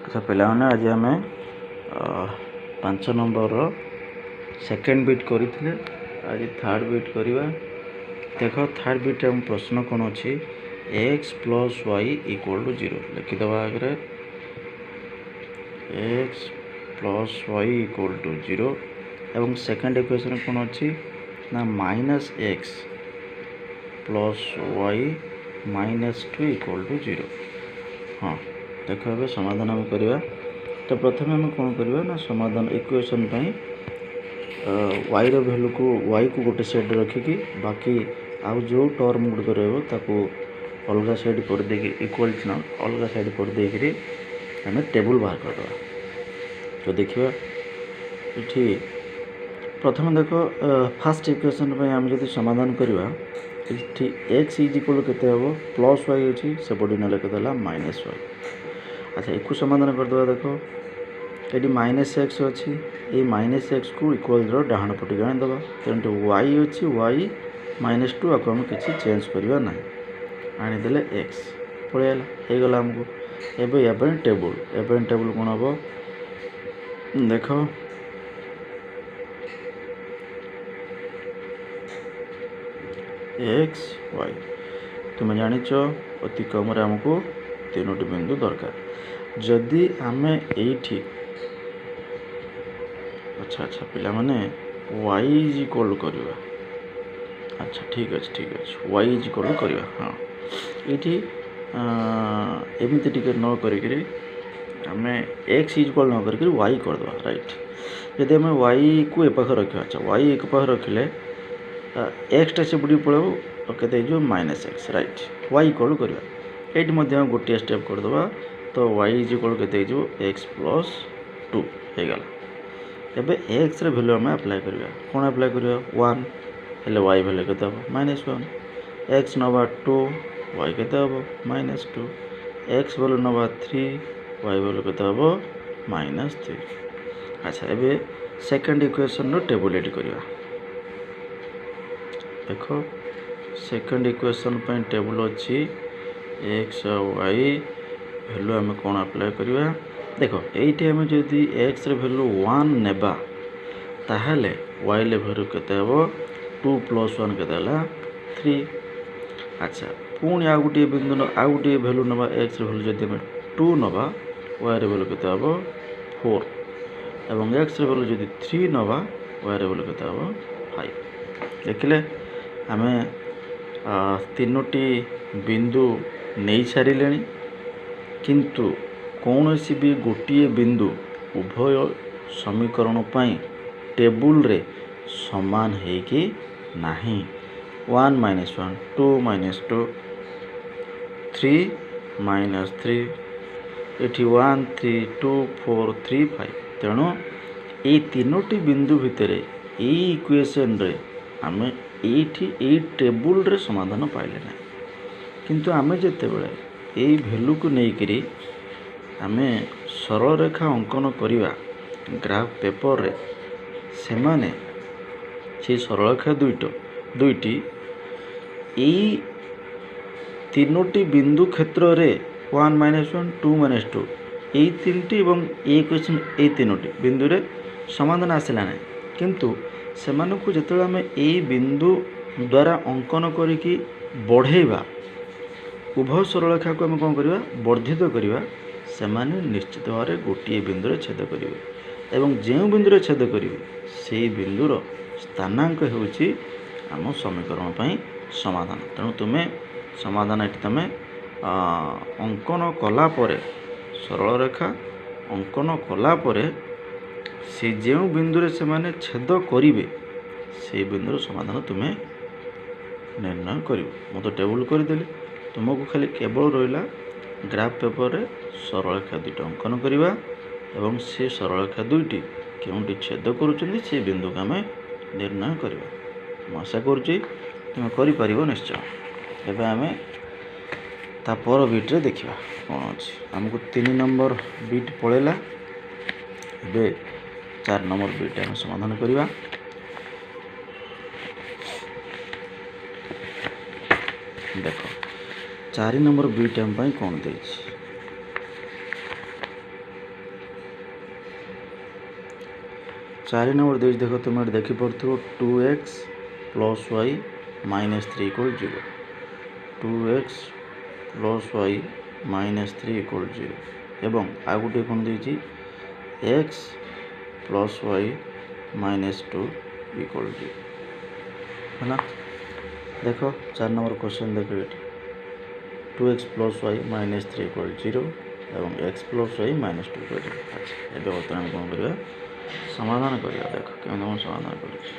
अच्छा पिलाने आज आम 5 नंबर सेकेंड बीट करते आज थर्ड बीट करवा। देख थर्ड बीट हम प्रश्न कौन अच्छी X plus Y equal to 0 लिखिदे आगे X plus Y equal to 0 एवं सेकेंड इक्वेशन कौन अच्छी ना minus X plus Y minus 2 equal to 0। हाँ देख ए समाधान आम करवा। तो प्रथम आम कौन करवा ना समाधान इक्वेशन वाई भैल्यू को वाई को गोटे साइड रखिकी बाकी आउ जो टर्म गुड़क रहा अलग साइड कर देगी इक्वल चिन्ह अलग साइड कर देकरी आम टेबुल बाहर करदे। तो देखिए ये प्रथम देख फास्ट इक्वेशन आम जब समाधान करवा एक्स इज इक्वल केते हम प्लस वाई अच्छी सेपटे ना केते माइनस वाई। अच्छा एक समाधान करदे देख ये माइनस एक्स अच्छी ये माइनस एक्स को इक्वल डाहाण पटे आनीदे तेणु वाई अच्छी वाई माइनस 2 आपको हम किसी चेंज करवा ना आनीदे एक्स पलैगला आमको एवं टेबुल कौन हम देख एक्स वाई तुम जानिच अति कम आमको 3टी बिंदु दरकार जदि आम ये अच्छा पिला माने y इज इक्वल करवा। अच्छा ठीक अच्छे y इज इक्वल करवा। हाँ ये एमती टिके न करी आम एक्स इज इक्वल न करके y करदे राइट। जदि आम y को एपाख रखा अच्छा y एक पाख रखिले एक्सटा से बुढ़ी पड़े के minus x right y equal करवा। ये गोटे स्टेप करदे तो y इज इक्वल के एक्स प्लस 2 होगला। एबे एक्स भैल्यू आम अप्लाई करवा कौन अप्लाई करवा 1 हेल्ले वाई भैल्यू के माइनस 1 एक्स नवा 2 वाई के माइनस 2 एक्स भैल्यू नवा 3 वाई भैल्यू के माइनस 3। अच्छा एबे सेकेंड इक्वेशन टेबुल एड करवा। देख सेकेंड इक्वेशन टेबुल अच्छी एक्स वाई भैल्यू आम कौन अप्लाई करवा। देख ये आम जदि एक्स भैल्यू 1 नेबा ताहले वाई भैल्यू केते हम 2 प्लस 1 के 3। अच्छा पुणी आ गोटे बिंदु आ गोटे भैल्यू नवा एक्स भैल्यू जदि आम 2 नवा वाई भैल्यू केते हम 4 एवं एक्स भैल्यू जदि 3 नवा वाई भैल्यू केते हम 5। देखिले आम 3टी बिंदु नहीं सारे किंतु कौन सी भी गोटे बिंदु उभय समीकरण पाई टेबुल रे समान है कि नहीं 1 माइनस 1 2 माइनस 2 3 माइनस 3 ये 1 3 2 4 3 5 तेणु ये 3टी बिंदु भितर ये इक्वेशन रे आम ये टेबुल रे समाधान पाइले ना किंतु आम जिते बड़े ये भैल्यू को लेकर आम सरल रेखा अंकन करवा ग्राफ पेपर रे से माने से सरल रेखा दुईटी यही 3टी बिंदु क्षेत्र रे 1 माइनस 1 2 माइनस 2 यही 3टी एवं ये क्वेश्चन ये 3टी बिंदु रे समाधान आसला ना किंतु से मानकु जेतेबेले आम यही बिंदु द्वारा अंकन करिकी बढ़ेबा उभय सरलरेखा को आम कौन करवा वर्धित करवा से निश्चित भाव में गोटे बिंदु छेद करेंगे एवं जो बिंदु छेद करेंगे से बिंदुर स्थानांक होउछि आम समीकरण पर समाधान। तेणु तुम्हें समाधान ये तुम अंकन कला सरल रेखा अंकन कला से जो बिंदु से माने छेद करेंगे से बिंदुर समाधान तुम्हें निर्णय कर। तो टेबुल करदेली तुमको खाली केवल रहा ग्राफ पेपर रे सरल रेखा दुईटा अंकन करवा एवं से सरल रेखा दुईटी क्योंटी छेद करुँच से बिंदु को आम निर्णय करवा। आशा करुँच तुम कर निश्चय। एवं आम तापर बीट रे देखा कौन अच्छी आमको 3 नंबर बीट पड़ेगा। ए 4 नंबर बीट आम समाधान करवा। देख 4 नंबर बीट आम कौन दे ଚାରି ନମ୍ବର ଦେଇଛି ଦେଖ ତୁମେ ଏଠି ଦେଖିପାରୁଥିବ 2x plus y minus 3 equal 0 2x plus y minus 3 equal 0 ଏବଂ ଆଉ ଗୋଟିଏ କ'ଣ ଦେଇଛି x plus y minus 2 equal 0 ହେଲା। ଦେଖ 4 ନମ୍ବର କ୍ୱେଶ୍ଚନ୍ ଦେଖ ଏଠି 2x plus y minus 3 equal 0 ଏବଂ x plus y minus 2 equal 0। ଆଚ୍ଛା ଏବେ ବର୍ତ୍ତମାନ କ'ଣ କରିବା ସମାଧାନ କରିବା। ଦେଖ କେମିତି କ'ଣ ସମାଧାନ କରୁଛି।